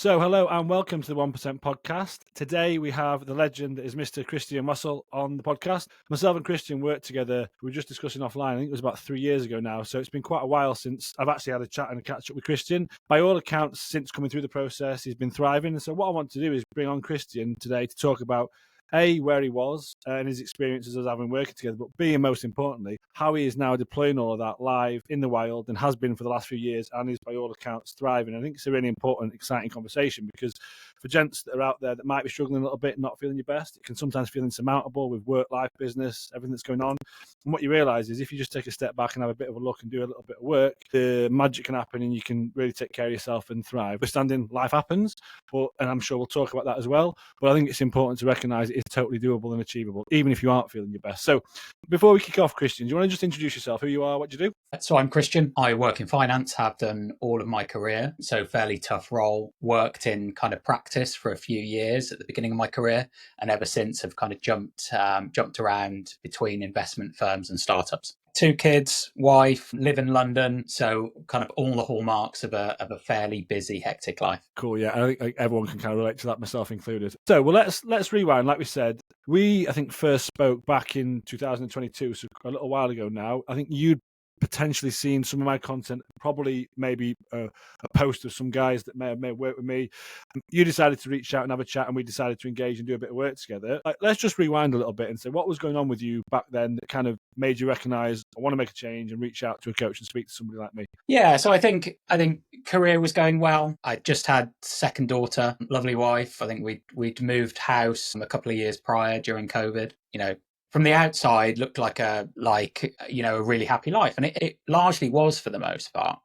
So, hello and welcome to the 1% podcast. Today we have the legend that is Mr. Christian Wassell on the podcast. Myself and Christian worked together. We were just discussing offline. I think it was about 3 years ago now. So it's been quite a while since I've actually had a chat and a catch up with Christian. By all accounts, since coming through the process, he's been thriving. And so what I want to do is bring on Christian today to talk about A, where he was and his experiences as having working together, but B, and most importantly, how he is now deploying all of that live in the wild and has been for the last few years and is by all accounts thriving. I think it's a really important, exciting conversation because for gents that are out there that might be struggling a little bit, not feeling your best, it can sometimes feel insurmountable with work, life, business, everything that's going on. And what you realise is if you just take a step back and have a bit of a look and do a little bit of work, the magic can happen and you can really take care of yourself and thrive. Understanding life happens, and I'm sure we'll talk about that as well. But I think it's important to recognise it's totally doable and achievable, even if you aren't feeling your best. So before we kick off, Christian, do you want to just introduce yourself, who you are, what you do? So I'm Christian. I work in finance, have done all of my career. So fairly tough role, worked in kind of practice for a few years at the beginning of my career. And ever since have kind of jumped around between investment firms and startups. 2 kids, wife, live in London. So kind of all the hallmarks of a fairly busy, hectic life. Cool. Yeah. I think everyone can kind of relate to that, myself included. So, well, let's rewind. Like we said, I think first spoke back in 2022, so a little while ago now. I think you'd potentially seen some of my content, probably maybe a post of some guys that may have worked with me. You decided to reach out and have a chat, and we decided to engage and do a bit of work together. Let's just rewind a little bit and say what was going on with you back then that kind of made you recognise I want to make a change and reach out to a coach and speak to somebody like me. Yeah, so I think career was going well. I just had second daughter, lovely wife. I think we'd moved house a couple of years prior during COVID. You know, from the outside looked like a really happy life, and it largely was for the most part.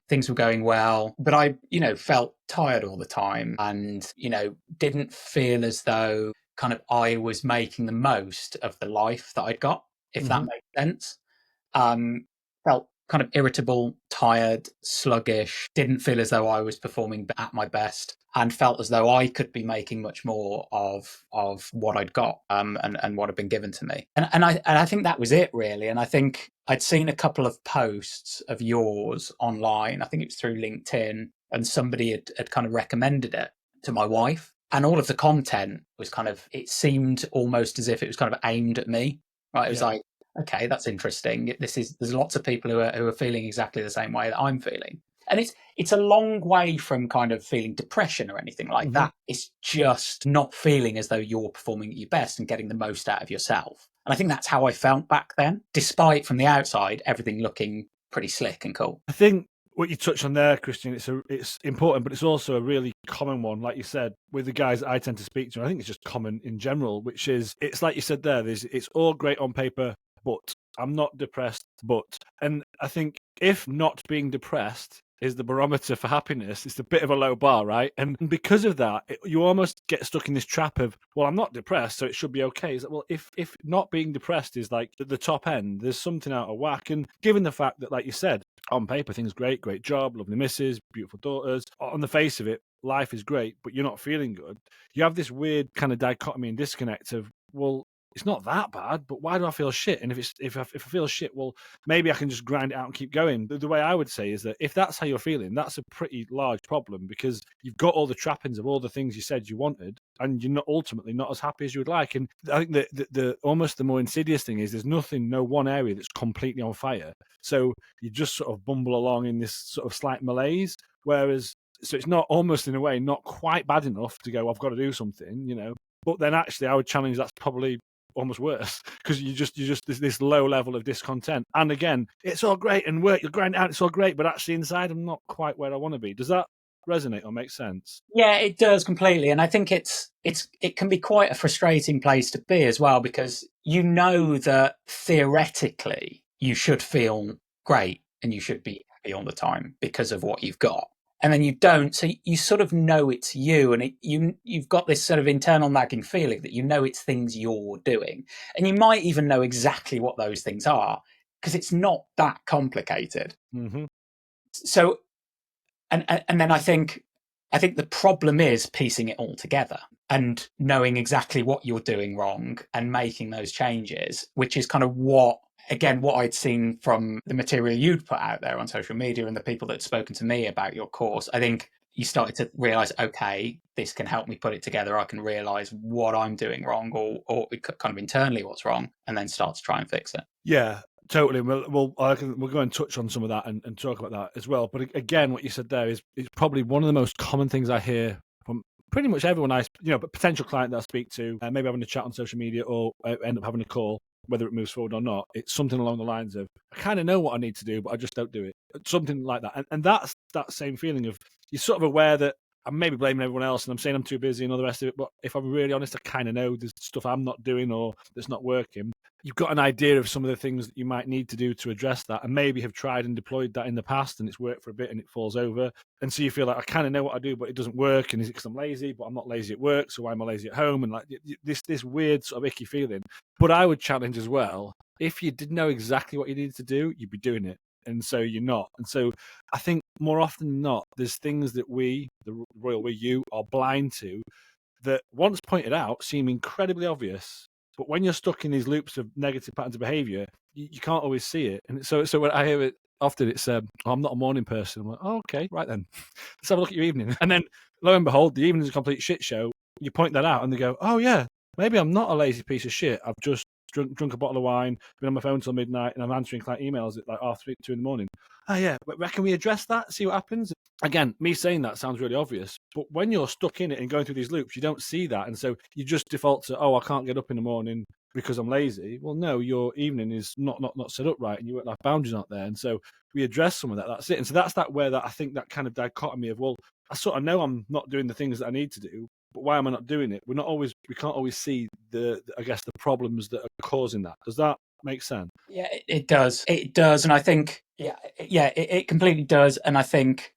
Things were going well, but I felt tired all the time, and didn't feel as though kind of I was making the most of the life that I'd got, if that makes sense. Felt kind of irritable, tired, sluggish, didn't feel as though I was performing at my best, and felt as though I could be making much more of what I'd got and what had been given to me. And I think that was it, really. And I think I'd seen a couple of posts of yours online. I think it was through LinkedIn, and somebody had kind of recommended it to my wife. And all of the content was kind of, it seemed almost as if it was kind of aimed at me. Right? It was like, okay, that's interesting. There's lots of people who are feeling exactly the same way that I'm feeling. And it's a long way from kind of feeling depression or anything like that. It's just not feeling as though you're performing at your best and getting the most out of yourself. And I think that's how I felt back then, despite from the outside, everything looking pretty slick and cool. I think what you touched on there, Christian, it's important, but it's also a really common one, like you said, with the guys that I tend to speak to. I think it's just common in general, which is, it's like you said there, it's all great on paper, but I'm not depressed, and I think if not being depressed is the barometer for happiness, it's a bit of a low bar, right? And because of that, you almost get stuck in this trap of, well, I'm not depressed, so it should be okay. It's like, well, if not being depressed is like the top end, there's something out of whack. And given the fact that, like you said, on paper, things great job, lovely missus, beautiful daughters, on the face of it, life is great, but you're not feeling good. You have this weird kind of dichotomy and disconnect of, well, it's not that bad, but why do I feel shit? And if I feel shit, well, maybe I can just grind it out and keep going. But the way I would say is that if that's how you're feeling, that's a pretty large problem, because you've got all the trappings of all the things you said you wanted, and you're not ultimately not as happy as you would like. And I think that the almost the more insidious thing is there's no one area that's completely on fire. So you just sort of bumble along in this sort of slight malaise, whereas so it's not, almost in a way, not quite bad enough to go, I've got to do something, But then actually I would challenge that's probably almost worse, because you just this low level of discontent. And again, it's all great and work, you'll grind it out, it's all great, but actually inside I'm not quite where I want to be. Does that resonate or make sense? Yeah, it does completely. And I think it can be quite a frustrating place to be as well, because that theoretically you should feel great and you should be happy all the time because of what you've got. And then you don't, so you sort of know it's you, and you've got this sort of internal nagging feeling that it's things you're doing, and you might even know exactly what those things are because it's not that complicated. So, and then I think the problem is piecing it all together and knowing exactly what you're doing wrong and making those changes, which is kind of what I'd seen from the material you'd put out there on social media and the people that had spoken to me about your course. I think you started to realize, okay, this can help me put it together. I can realize what I'm doing wrong, or kind of internally what's wrong, and then start to try and fix it. Yeah, totally. We'll go and touch on some of that and talk about that as well. But again, what you said there is probably one of the most common things I hear from pretty much everyone but potential client that I speak to, maybe having a chat on social media or end up having a call, whether it moves forward or not. It's something along the lines of, I kind of know what I need to do, but I just don't do it. Something like that. And that's that same feeling of, you're sort of aware that I'm maybe blaming everyone else and I'm saying I'm too busy and all the rest of it. But if I'm really honest, I kind of know there's stuff I'm not doing or that's not working. You've got an idea of some of the things that you might need to do to address that, and maybe have tried and deployed that in the past and it's worked for a bit and it falls over. And so you feel like, I kind of know what I do, but it doesn't work. And is it because I'm lazy? But I'm not lazy at work, so why am I lazy at home? And like this weird sort of icky feeling. But I would challenge as well, if you did know exactly what you needed to do, you'd be doing it. And so you're not. And so I think more often than not, there's things that we, the royal we, you, are blind to, that once pointed out seem incredibly obvious. But when you're stuck in these loops of negative patterns of behavior, you can't always see it. And so when I hear it often, it's, I'm not a morning person. I'm like, oh, okay, right then. Let's have a look at your evening. And then lo and behold, the evening's a complete shit show. You point that out and they go, oh yeah, maybe I'm not a lazy piece of shit. I've just drunk a bottle of wine, been on my phone till midnight, and I'm answering client emails at like 2 in the morning. Oh yeah, but reckon we address that, see what happens? Again, me saying that sounds really obvious, but when you're stuck in it and going through these loops, you don't see that. And so you just default to, oh, I can't get up in the morning because I'm lazy. Well, no, your evening is not set up right and your work-life boundaries aren't there. And so we address some of that. That's it. And so that's where that I think that kind of dichotomy of, well, I sort of know I'm not doing the things that I need to do, but why am I not doing it? We can't always see the problems that are causing that. Does that make sense? Yeah, it does. It does. And I think, it completely does. And I think,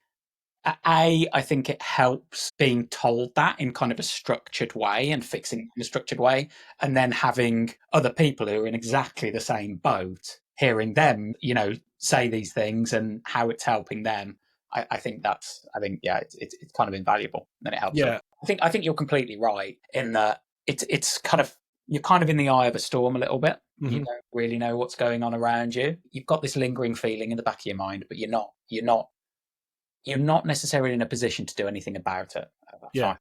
I think it helps being told that in kind of a structured way and fixing it in a structured way. And then having other people who are in exactly the same boat, hearing them, say these things and how it's helping them. I think it's kind of invaluable. And it helps. Yeah. I think you're completely right in that it's kind of, you're kind of in the eye of a storm a little bit. Mm-hmm. You don't really know what's going on around you. You've got this lingering feeling in the back of your mind, but you're not necessarily in a position to do anything about it. Yeah.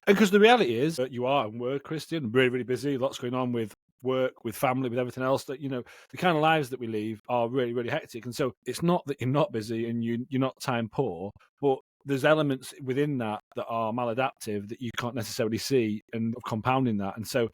And because the reality is that you are and were, Christian, really, really busy, lots going on with work, with family, with everything else, that, the kind of lives that we lead are really, really hectic. And so it's not that you're not busy and you're not time poor, but there's elements within that are maladaptive that you can't necessarily see and compounding that.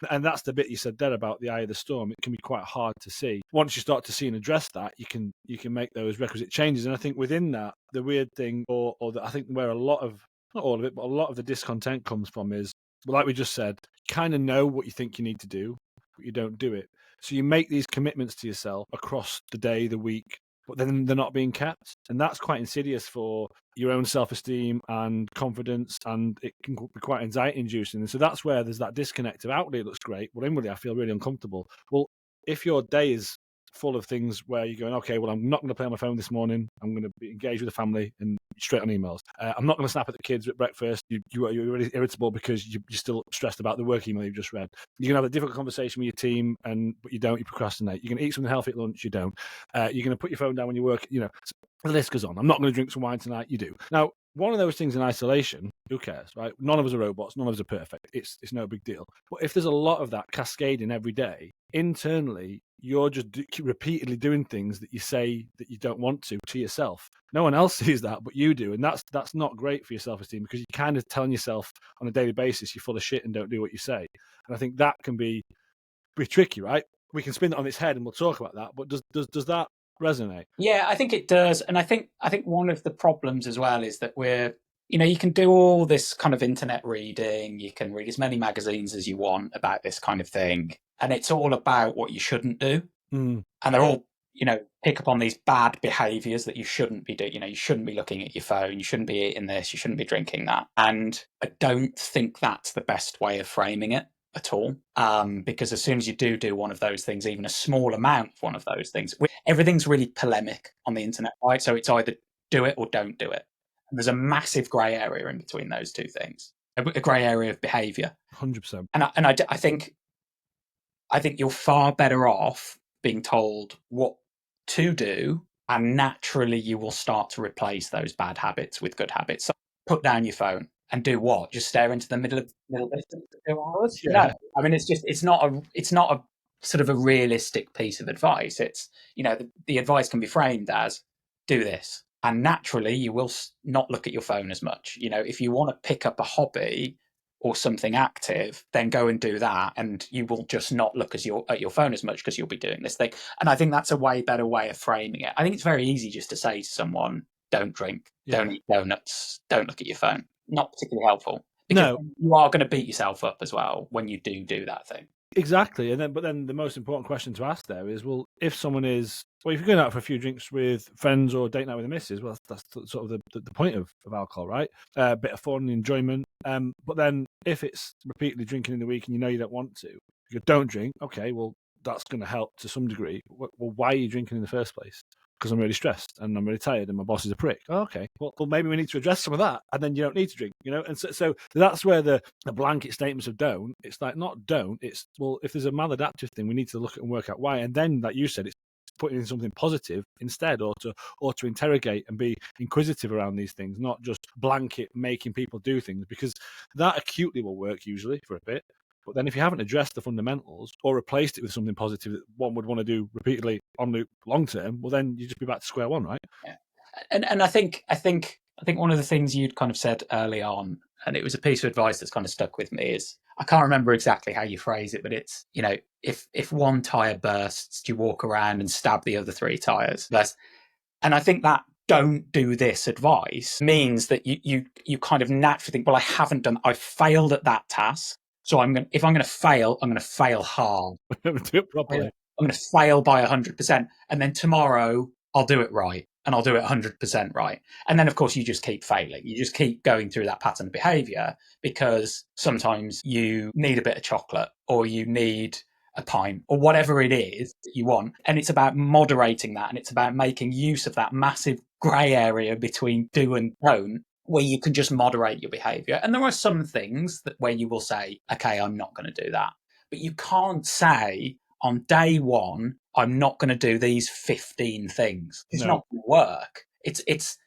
And that's the bit you said there about the eye of the storm. It can be quite hard to see. Once you start to see and address that, you can make those requisite changes. And I think within that, the weird thing, or that I think where a lot of, not all of it, but a lot of the discontent comes from is, like we just said, you kind of know what you think you need to do, but you don't do it. So you make these commitments to yourself across the day, the week, but then they're not being kept. And that's quite insidious for your own self-esteem and confidence, and it can be quite anxiety-inducing. And so that's where there's that disconnect of outwardly it looks great, but inwardly I feel really uncomfortable. Well, if your day is full of things where you're going, okay, well, I'm not going to play on my phone this morning. I'm going to be engaged with the family and straight on emails. I'm not going to snap at the kids at breakfast. You're really irritable because you're still stressed about the work email you've just read. You're going to have a difficult conversation with your team, but you don't. You procrastinate. You're going to eat something healthy at lunch. You don't. You're going to put your phone down when you work. The list goes on. I'm not going to drink some wine tonight. You do. Now, one of those things in isolation, who cares, right? None of us are robots. None of us are perfect. It's no big deal. But if there's a lot of that cascading every day, internally, you're just repeatedly doing things that you say that you don't want to yourself. No one else sees that, but you do. And that's not great for your self-esteem, because you're kind of telling yourself on a daily basis you're full of shit and don't do what you say. And I think that can be tricky, right? We can spin it on its head and we'll talk about that. But does that resonate? Yeah, I think it does. And I think one of the problems as well is that you can do all this kind of internet reading, you can read as many magazines as you want about this kind of thing, and it's all about what you shouldn't do. And they're all, pick up on these bad behaviors that you shouldn't be doing. You shouldn't be looking at your phone, you shouldn't be eating this, you shouldn't be drinking that. And I don't think that's the best way of framing it at all, because as soon as you do one of those things, even a small amount of one of those things, everything's really polemic on the internet, right? So it's either do it or don't do it. And there's a massive grey area in between those two things, a grey area of behaviour. 100%. And I think you're far better off being told what to do, and naturally you will start to replace those bad habits with good habits. So put down your phone and do what? Just stare into the middle distance for 2 hours? Yeah. No, I mean it's not a sort of a realistic piece of advice. It's the advice can be framed as do this, and naturally you will not look at your phone as much. If you want to pick up a hobby or something active, then go and do that, and you will just not look at your phone as much because you'll be doing this thing. And I think that's a way better way of framing it. I think it's very easy just to say to someone, don't drink, don't eat donuts, don't look at your phone. Not particularly helpful, because No, you are going to beat yourself up as well when you do that thing. exactly. But then the most important question to ask there is, well, if someone is, well, if you're going out for a few drinks with friends or date night with the missus, well, that's sort of the point of alcohol, right? A bit of fun and enjoyment. But then if it's repeatedly drinking in the week and you know you don't want to, you go, don't drink. Okay, well, that's going to help to some degree. Well, why are you drinking in the first place? Because I'm really stressed and I'm really tired and my boss is a prick. Oh, okay, well, maybe we need to address some of that, and then you don't need to drink, And so that's where the blanket statements of don't, it's like not don't, it's, well, if there's a maladaptive thing, we need to look at and work out why. And then, like you said, it's putting in something positive instead, or to interrogate and be inquisitive around these things, not just blanket making people do things, because that acutely will work usually for a bit. But then if you haven't addressed the fundamentals or replaced it with something positive that one would want to do repeatedly on the long term, well, then you just be back to square one, right? Yeah. And I think one of the things you'd kind of said early on, and it was a piece of advice that's kind of stuck with me, is I can't remember exactly how you phrase it, but it's, if one tire bursts, you walk around and stab the other three tires. And I think that don't do this advice means that you kind of naturally think, well, I failed at that task. So if I'm going to fail, I'm going to fail hard. Do it properly. I'm going to fail by 100%. And then tomorrow I'll do it right. And I'll do it 100% right. And then, of course, you just keep failing. You just keep going through that pattern of behavior, because sometimes you need a bit of chocolate, or you need a pint, or whatever it is that you want. And it's about moderating that. And it's about making use of that massive grey area between do and don't, where you can just moderate your behavior. And there are some things where you will say, okay, I'm not going to do that. But you can't say on day one, I'm not going to do these 15 things. It's not going to work. It's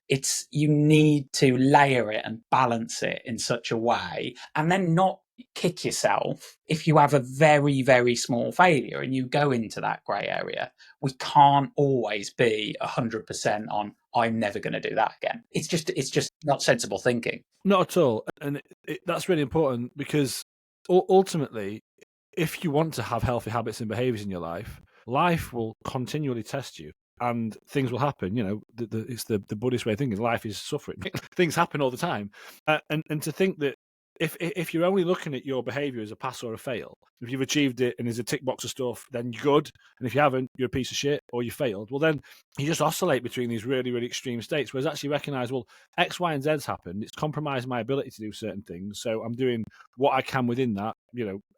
you need to layer it and balance it in such a way, and then not kick yourself if you have a very, very small failure and you go into that grey area. We can't always be 100% on, I'm never going to do that again. It's just not sensible thinking. Not at all. And that's really important, because ultimately, if you want to have healthy habits and behaviors in your life, life will continually test you and things will happen. It's the Buddhist way of thinking. Life is suffering. Things happen all the time. And to think that if you're only looking at your behavior as a pass or a fail, if you've achieved it and there's a tick box of stuff, then you're good. And if you haven't, you're a piece of shit or you failed. Well, then you just oscillate between these really, really extreme states, whereas actually recognize, well, X, Y, and Z's happened. It's compromised my ability to do certain things. So I'm doing what I can within that,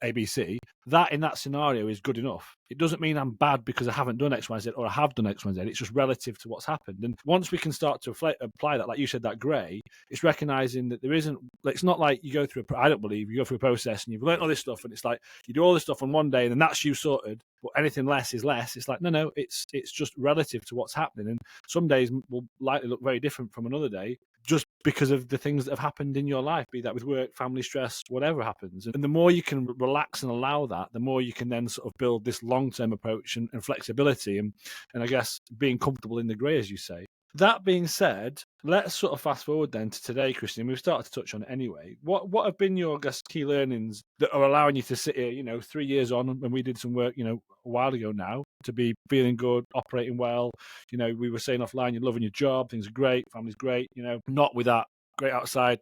ABC. That in that scenario is good enough. It doesn't mean I'm bad because I haven't done X, Y, Z, or I have done X, Y, Z. It's just relative to what's happened. And once we can start to apply that, like you said, that grey, it's recognizing that there isn't, it's not like you go through I don't believe you go through a process and you've learned all this stuff and it's like you do all this stuff on one day and then that's you sorted, but anything less is less. It's like, no, it's just relative to what's happening. And some days will likely look very different from another day, just because of the things that have happened in your life, be that with work, family stress, whatever happens. And the more you can relax and allow that, the more you can then sort of build this long-term approach and flexibility and I guess being comfortable in the grey, as you say. That being said, let's sort of fast forward then to today, Christian. We've started to touch on it anyway. What have been your, I guess, key learnings that are allowing you to sit here, 3 years on, when we did some work, a while ago now, to be feeling good, operating well? We were saying offline, you're loving your job, things are great, family's great, not with that great outside,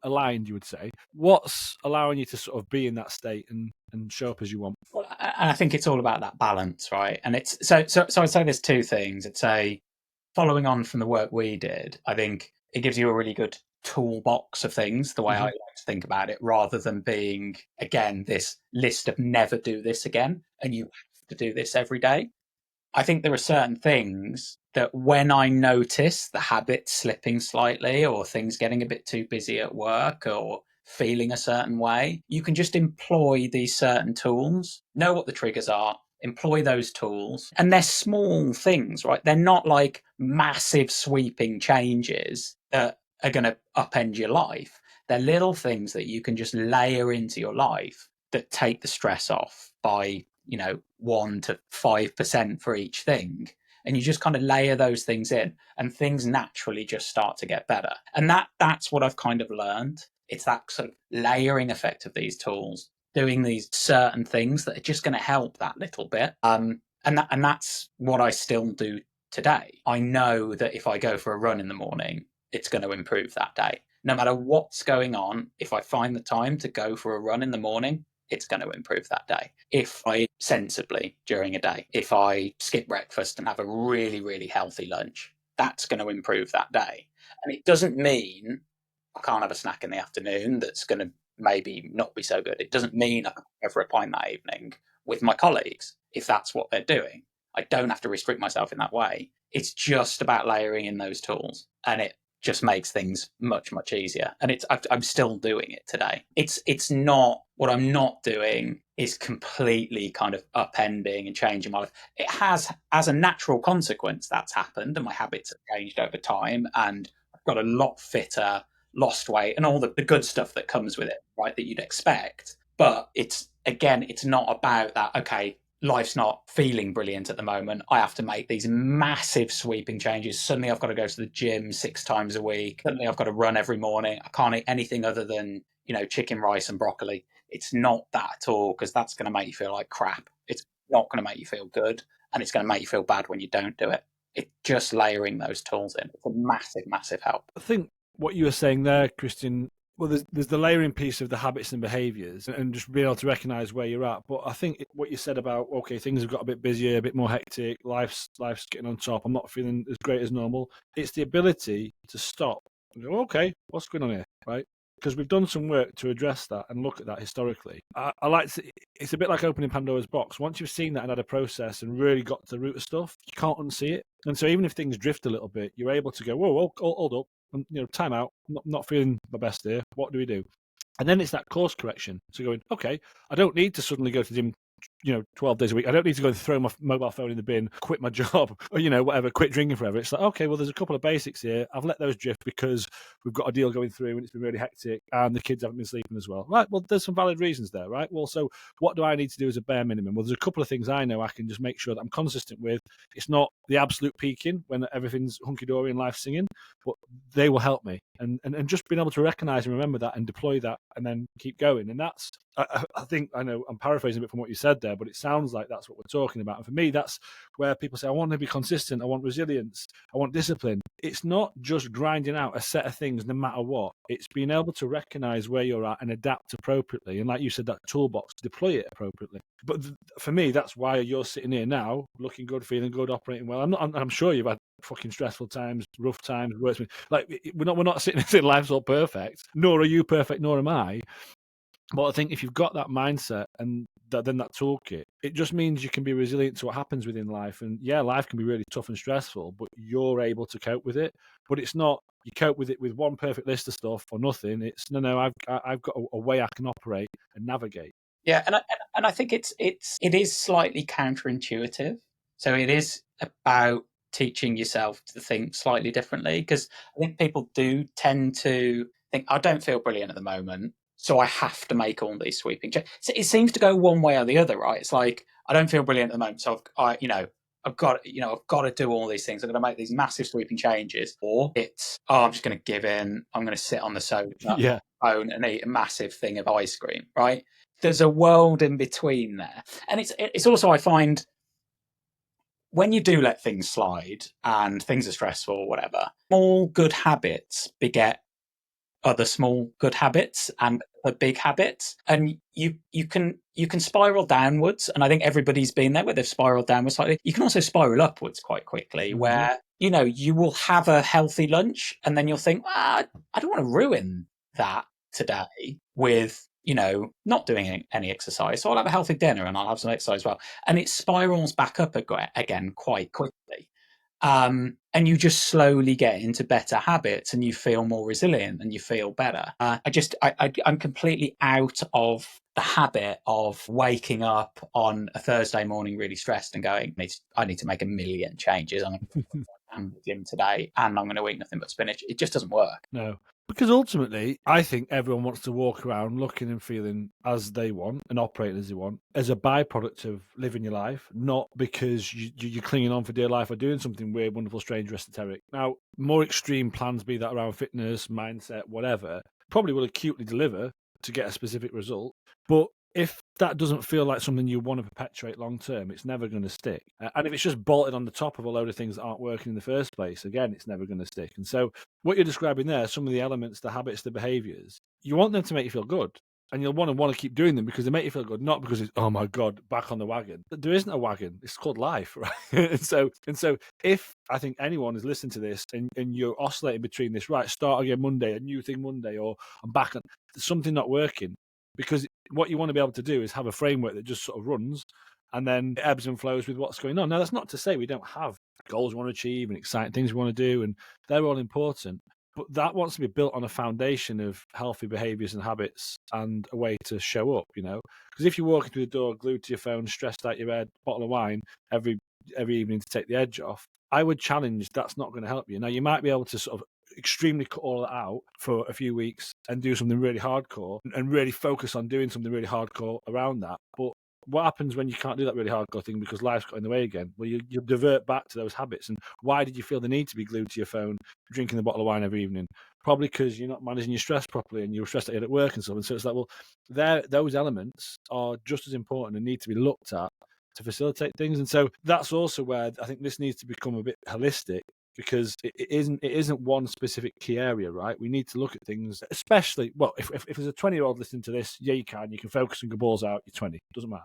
aligned, you would say. What's allowing you to sort of be in that state and show up as you want? Well, and I think it's all about that balance, right? And it's so I'd say there's two things. I'd say, following on from the work we did, I think it gives you a really good toolbox of things, the way I like to think about it, rather than being, again, this list of never do this again, and you have to do this every day. I think there are certain things that when I notice the habit slipping slightly, or things getting a bit too busy at work, or feeling a certain way, you can just employ these certain tools, know what the triggers are, employ those tools. And they're small things, right? They're not like massive sweeping changes that are going to upend your life. They're little things that you can just layer into your life that take the stress off by, 1 to 5% for each thing. And you just kind of layer those things in, and things naturally just start to get better. And that's what I've kind of learned. It's that sort of layering effect of these tools, doing these certain things that are just going to help that little bit. And that's what I still do today. I know that if I go for a run in the morning, it's going to improve that day. No matter what's going on, if I find the time to go for a run in the morning, it's going to improve that day. If I eat sensibly during a day, if I skip breakfast and have a really, really healthy lunch, that's going to improve that day. And it doesn't mean I can't have a snack in the afternoon that's going to maybe not be so good. It doesn't mean I can go for a pint that evening with my colleagues if that's what they're doing. I don't have to restrict myself in that way. It's just about layering in those tools, and it just makes things much, much easier. And I'm still doing it today. It's not, what I'm not doing is completely kind of upending and changing my life. It has, as a natural consequence, that's happened, and my habits have changed over time, and I've got a lot fitter, lost weight, and all the good stuff that comes with it, right, that you'd expect. But it's not about that, okay, life's not feeling brilliant at the moment, I have to make these massive sweeping changes. Suddenly I've got to go to the gym 6 times a week. Suddenly I've got to run every morning. I can't eat anything other than, chicken, rice and broccoli. It's not that at all, because that's going to make you feel like crap. It's not going to make you feel good, and it's going to make you feel bad when you don't do it. It's just layering those tools in. It's a massive, massive help. I think what you were saying there, Christian, well, there's the layering piece of the habits and behaviours, and just being able to recognise where you're at. But I think what you said about, okay, things have got a bit busier, a bit more hectic, life's getting on top, I'm not feeling as great as normal. It's the ability to stop and go, okay, what's going on here, right? Because we've done some work to address that and look at that historically. I like to, it's a bit like opening Pandora's box. Once you've seen that and had a process and really got to the root of stuff, you can't unsee it. And so even if things drift a little bit, you're able to go, whoa, hold up. Time out, not feeling my best here. What do we do? And then it's that course correction. So going, okay, I don't need to suddenly go to the gym 12 days a week. I don't need to go and throw my mobile phone in the bin, quit my job, or, whatever, quit drinking forever. It's like, okay, well, there's a couple of basics here. I've let those drift because we've got a deal going through and it's been really hectic and the kids haven't been sleeping as well. Right, well, there's some valid reasons there, right? Well, so what do I need to do as a bare minimum? Well, there's a couple of things I know I can just make sure that I'm consistent with. It's not the absolute peaking when everything's hunky-dory and life's singing, but they will help me. And just being able to recognise and remember that and deploy that and then keep going. And that's, I think, I know I'm paraphrasing a bit from what you said there, but it sounds like that's what we're talking about. And for me, that's where people say, I want to be consistent, I want resilience, I want discipline. It's not just grinding out a set of things no matter what. It's being able to recognise where you're at and adapt appropriately. And like you said, that toolbox, deploy it appropriately. But for me, that's why you're sitting here now, looking good, feeling good, operating well. I'm sure you've had fucking stressful times, rough times, works. Like, we're not sitting and saying life's all perfect. Nor are you perfect, nor am I. But I think if you've got that mindset and then that toolkit, it just means you can be resilient to what happens within life. And yeah, life can be really tough and stressful, but you're able to cope with it. But it's not you cope with it with one perfect list of stuff or nothing. It's no, I've got a way I can operate and navigate. Yeah, and I think it is slightly counterintuitive. So it is about teaching yourself to think slightly differently, because I think people do tend to think, I don't feel brilliant at the moment, so I have to make all these sweeping changes. So it seems to go one way or the other, right? It's like, I don't feel brilliant at the moment, so I've got to do all these things. I'm going to make these massive sweeping changes, or it's, I'm just going to give in. I'm going to sit on the sofa, Yeah, phone, and eat a massive thing of ice cream, right? There's a world in between there, and it's also, I find, when you do let things slide and things are stressful or whatever, small good habits beget other small good habits and the big habits, and you can spiral downwards. And I think everybody's been there where they've spiraled downwards slightly. You can also spiral upwards quite quickly, where you will have a healthy lunch and then you'll think, I don't want to ruin that today with not doing any exercise, so I'll have a healthy dinner and I'll have some exercise as well, and it spirals back up again quite quickly. And you just slowly get into better habits and you feel more resilient and you feel better. I'm completely out of the habit of waking up on a Thursday morning really stressed and going, I need to make a million changes. and the gym today, and I'm going to eat nothing but spinach. It just doesn't work. No. Because ultimately, I think everyone wants to walk around looking and feeling as they want and operating as they want as a byproduct of living your life, not because you're clinging on for dear life or doing something weird, wonderful, strange, or esoteric. Now, more extreme plans, be that around fitness, mindset, whatever, probably will acutely deliver to get a specific result. But if that doesn't feel like something you want to perpetuate long term, it's never going to stick. And if it's just bolted on the top of a load of things that aren't working in the first place, again, it's never going to stick. And so what you're describing there, some of the elements, the habits, the behaviors, you want them to make you feel good. And you'll want to keep doing them because they make you feel good, not because it's, oh my God, back on the wagon. There isn't a wagon. It's called life, right? and so if I think anyone is listening to this and you're oscillating between this, right, start again Monday, a new thing Monday, or I'm back on, there's something not working. Because what you want to be able to do is have a framework that just sort of runs and then it ebbs and flows with what's going on. Now, that's not to say we don't have goals we want to achieve and exciting things we want to do, and they're all important. But that wants to be built on a foundation of healthy behaviors and habits and a way to show up, Because if you're walking through the door glued to your phone, stressed out your head, bottle of wine every evening to take the edge off, I would challenge that's not going to help you. Now, you might be able to sort of extremely cut all that out for a few weeks and do something really hardcore and really focus on doing something really hardcore around that. But what happens when you can't do that really hardcore thing because life's got in the way again? Well, you divert back to those habits. And why did you feel the need to be glued to your phone, drinking the bottle of wine every evening? Probably because you're not managing your stress properly and you're stressed out at work and stuff. And so it's like, well, those elements are just as important and need to be looked at to facilitate things. And so that's also where I think this needs to become a bit holistic, because it isn't one specific key area, right? We need to look at things, especially, well, if there's a 20-year-old listening to this, yeah, you can focus and go balls out, you're 20, doesn't matter.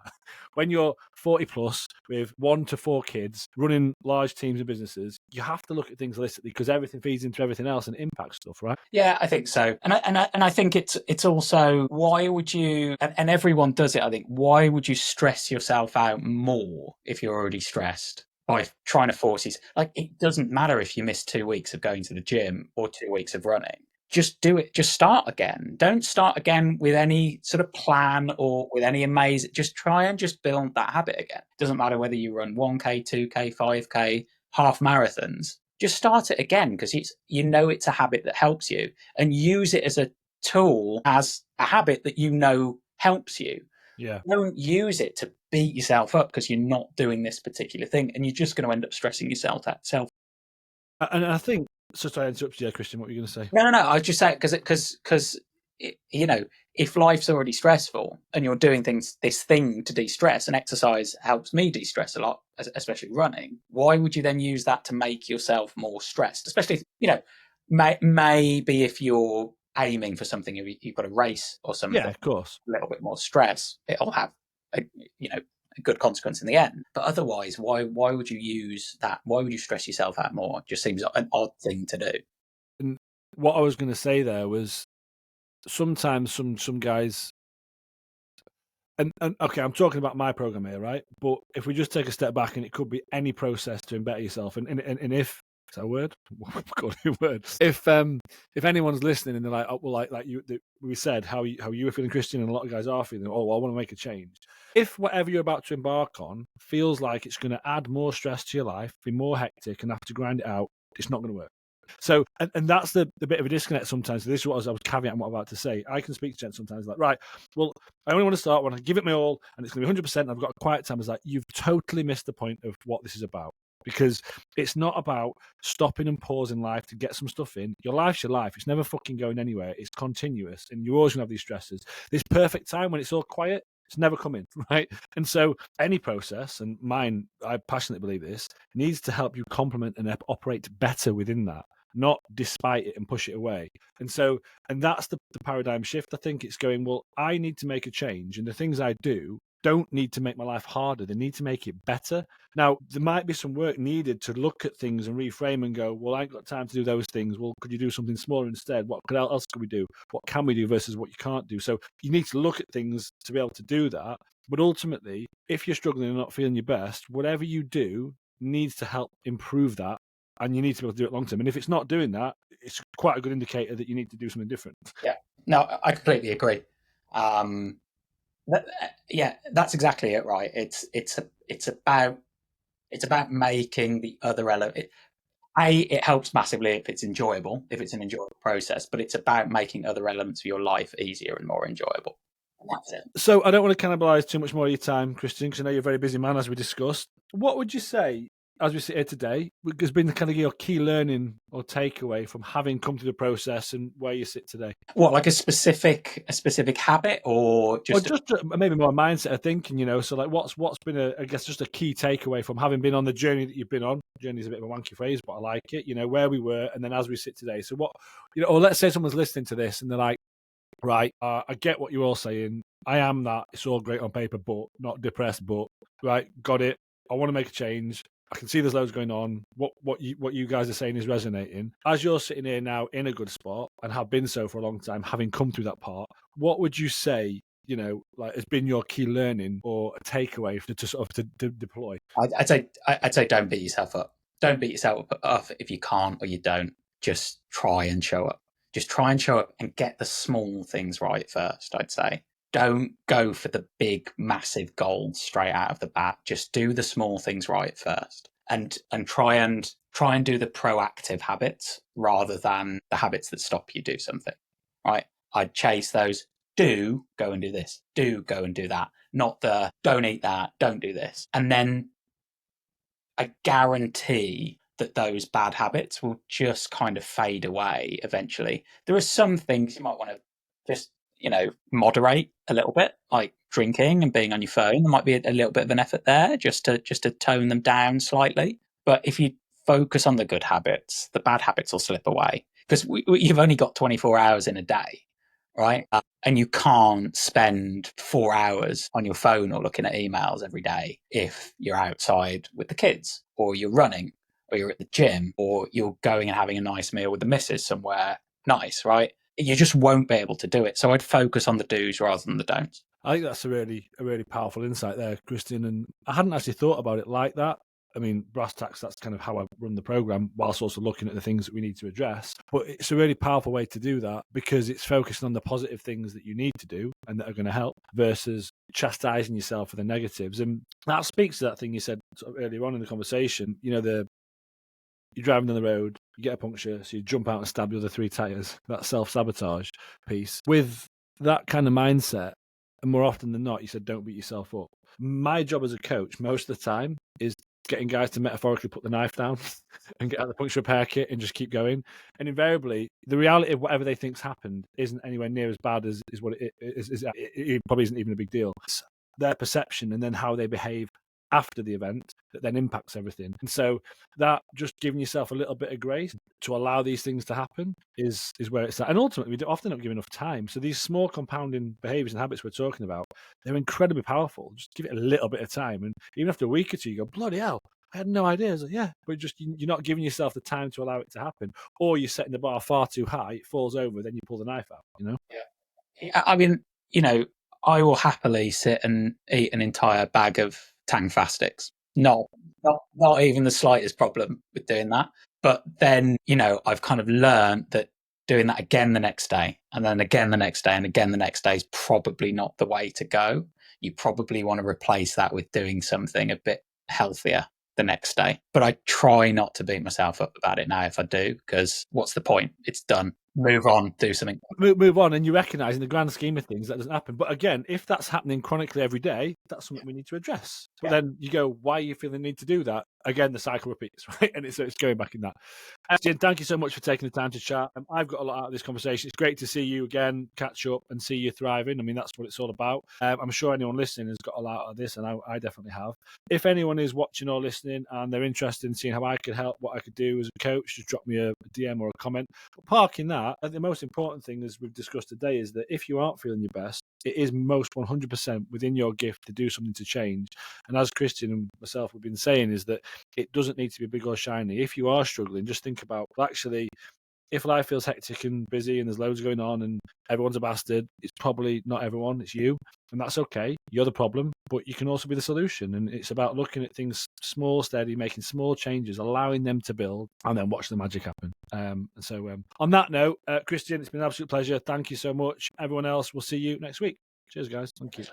When you're 40 plus with 1 to 4 kids running large teams of businesses, you have to look at things holistically because everything feeds into everything else and impacts stuff, right? Yeah, I think so. And I think it's also, why would you, and everyone does it, I think, why would you stress yourself out more if you're already stressed by trying to force it? Like, it doesn't matter if you miss 2 weeks of going to the gym or 2 weeks of running. Just do it. Just start again. Don't start again with any sort of plan or with any amazing. Just try and just build that habit again. Doesn't matter whether you run 1K, 2K, 5K, half marathons. Just start it again because it's a habit that helps you, and use it as a tool, as a habit that helps you. Yeah. Don't use it to beat yourself up because you're not doing this particular thing, and you're just going to end up stressing yourself out. And I think, so sorry, I interrupted you, Christian. What were you going to say? No. I was just saying because if life's already stressful and you're doing this thing to de-stress, and exercise helps me de-stress a lot, especially running, why would you then use that to make yourself more stressed? Especially, maybe if you're aiming for something, you've got a race or something, yeah, of course, a little bit more stress, it'll have a good consequence in the end. But otherwise, why would you use that? Why would you stress yourself out more? It just seems an odd thing to do. And what I was going to say there was, sometimes some guys, and okay, I'm talking about my program here, right? But if we just take a step back, and it could be any process to embed yourself, and if, is that a word? God, a word. If anyone's listening and they're like, oh, well, like we said, how you were feeling, Christian, and a lot of guys are feeling, oh, well, I want to make a change. If whatever you're about to embark on feels like it's going to add more stress to your life, be more hectic, and have to grind it out, it's not going to work. So, and that's the bit of a disconnect sometimes. So this is what I was caveating what I'm about to say. I can speak to gents sometimes like, right, well, I only want to start when I give it my all and it's going to be 100%. I've got a quiet time. It's like, you've totally missed the point of what this is about. Because it's not about stopping and pausing life to get some stuff in. Your life's your life. It's never fucking going anywhere. It's continuous. And you're always going to have these stresses. This perfect time when it's all quiet, it's never coming, right? And so any process, and mine, I passionately believe this, needs to help you complement and operate better within that, not despite it and push it away. And so, and that's the paradigm shift. I think it's going, well, I need to make a change, and the things I do don't need to make my life harder. They need to make it better. Now, there might be some work needed to look at things and reframe and go, well, I ain't got time to do those things. Well, could you do something smaller instead? What else could we do? What can we do versus what you can't do? So you need to look at things to be able to do that. But ultimately, if you're struggling and not feeling your best, whatever you do needs to help improve that. And you need to be able to do it long term. And if it's not doing that, it's quite a good indicator that you need to do something different. Yeah, no, I completely agree. Yeah, that's exactly it, right? It's about making the other element. It helps massively if it's enjoyable, if it's an enjoyable process, but it's about making other elements of your life easier and more enjoyable. And that's it. So I don't want to cannibalize too much more of your time, Christian, because I know you're a very busy man, as we discussed. What would you say, as we sit here today, has been kind of your key learning or takeaway from having come through the process and where you sit today? What, like a specific habit, or Or just just maybe more mindset of thinking, so like what's been I guess just a key takeaway from having been on the journey that you've been on. Journey is a bit of a wanky phrase, but I like it. Where we were, and then as we sit today. So what, or let's say someone's listening to this and they're like, right, I get what you're all saying. I am that. It's all great on paper, but not depressed. But right, got it. I want to make a change. I can see there's loads going on. What you guys are saying is resonating. As you're sitting here now in a good spot and have been so for a long time, having come through that part, what would you say? Like has been your key learning or a takeaway to sort of to deploy? I'd say don't beat yourself up. Don't beat yourself up if you can't or you don't. Just try and show up. Just try and show up and get the small things right first, I'd say. Don't go for the big, massive goals straight out of the bat. Just do the small things right first. And try and do the proactive habits rather than the habits that stop you do something. Right? I'd chase those. Do go and do this. Do go and do that. Not the don't eat that, don't do this. And then I guarantee that those bad habits will just kind of fade away eventually. There are some things you might want to just, moderate a little bit, like drinking and being on your phone. There might be a little bit of an effort there just to tone them down slightly. But if you focus on the good habits, the bad habits will slip away because you've only got 24 hours in a day, right? And you can't spend 4 hours on your phone or looking at emails every day if you're outside with the kids or you're running or you're at the gym or you're going and having a nice meal with the missus somewhere nice, right? You just won't be able to do it. So I'd focus on the do's rather than the don'ts. I think that's a really powerful insight there, Christian. And I hadn't actually thought about it like that. I mean, brass tacks, that's kind of how I run the program, whilst also looking at the things that we need to address. But it's a really powerful way to do that because it's focusing on the positive things that you need to do and that are going to help versus chastising yourself for the negatives. And that speaks to that thing you said sort of earlier on in the conversation. You're driving down the road, you get a puncture, so you jump out and stab the other three tires. That self-sabotage piece. With that kind of mindset, and more often than not, you said don't beat yourself up. My job as a coach most of the time is getting guys to metaphorically put the knife down and get out the puncture repair kit and just keep going. And invariably, the reality of whatever they think's happened isn't anywhere near as bad as what it is. It probably isn't even a big deal. It's their perception and then how they behave after the event that then impacts everything. And so that just giving yourself a little bit of grace to allow these things to happen is where it's at. And ultimately, we often don't give enough time. So these small compounding behaviors and habits we're talking about, they're incredibly powerful. Just give it a little bit of time. And even after a week or two, you go, bloody hell, I had no idea. I was like, yeah, but you're not giving yourself the time to allow it to happen. Or you're setting the bar far too high, it falls over, then you pull the knife out, Yeah. I mean, I will happily sit and eat an entire bag of Tang Fast sticks. Not even the slightest problem with doing that. But then, I've kind of learned that doing that again the next day, and then again the next day, and again the next day is probably not the way to go. You probably want to replace that with doing something a bit healthier the next day. But I try not to beat myself up about it now if I do, because what's the point? It's done. Move on, do something. Move on, and you recognise in the grand scheme of things that doesn't happen. But again, if that's happening chronically every day, that's something we need to address. But then you go, why are you feeling the need to do that? Again, the cycle repeats, right? And it's going back in that. Jim, thank you so much for taking the time to chat. I've got a lot out of this conversation. It's great to see you again, catch up and see you thriving. I mean, that's what it's all about. I'm sure anyone listening has got a lot out of this, and I definitely have. If anyone is watching or listening and they're interested in seeing how I could help, what I could do as a coach, just drop me a DM or a comment. But parking that, the most important thing, as we've discussed today, is that if you aren't feeling your best, it is most 100% within your gift to do something to change. And as Christian and myself have been saying, is that it doesn't need to be big or shiny. If you are struggling, just think about, well, actually, if life feels hectic and busy and there's loads going on and everyone's a bastard, it's probably not everyone, it's you. And that's okay. You're the problem, but you can also be the solution. And it's about looking at things small, steady, making small changes, allowing them to build, and then watch the magic happen. So on that note, Christian, it's been an absolute pleasure. Thank you so much. Everyone else, we'll see you next week. Cheers, guys. Thank you.